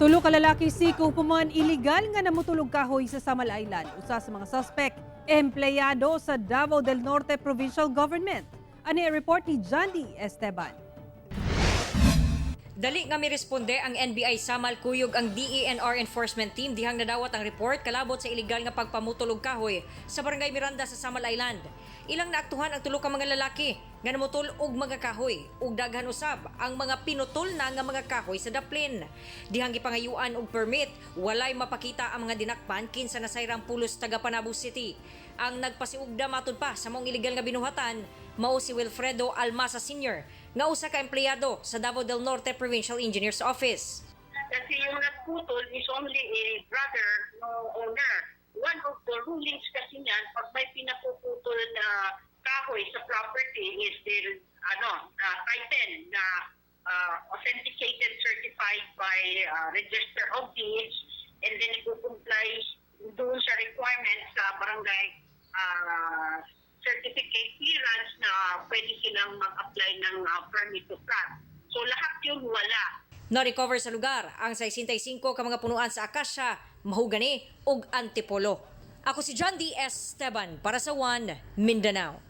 Tulo ka lalaki siko puman iligal nga namutulog kahoy sa Samal Island. Usa sa mga suspect, empleyado sa Davao del Norte Provincial Government. Ani report ni Jandy Esteban. Dali nga miresponde ang NBI Samal kuyog ang DENR enforcement team dihang nadawat ang report kalabot sa iligal nga pagpamutulog kahoy sa barangay Miranda sa Samal Island. Ilang naaktuhan ang tulo ka mga lalaki nga namutol og mga kahoy ug daghan usab ang mga pinutol na nga mga kahoy sa daplin. Dihang gipangayuan og permit, walay mapakita ang mga dinakpan kinsa nasayrang pulos taga Panabo City. Ang nagpasiugda matud pa sa mong iligal nga binuhatan mao si Wilfredo Almasa Sr. nga usa ka empleyado sa Davao del Norte Provincial Engineers Office. Kasi yung nagputol is only a brother no owner. One of the rulings kasi niyan, pag may pinapuputol na kahoy sa property is the title na authenticated, certified by Register of Deeds, and then ipo-comply doon sa requirements sa barangay certificate clearance na pwede silang mag-apply ng permit to plant. So lahat yun wala. Na-recover sa lugar ang 65 ka mga punuan sa akasya, mahugani ug antipolo. Ako si Jandy Esteban para sa One Mindanao.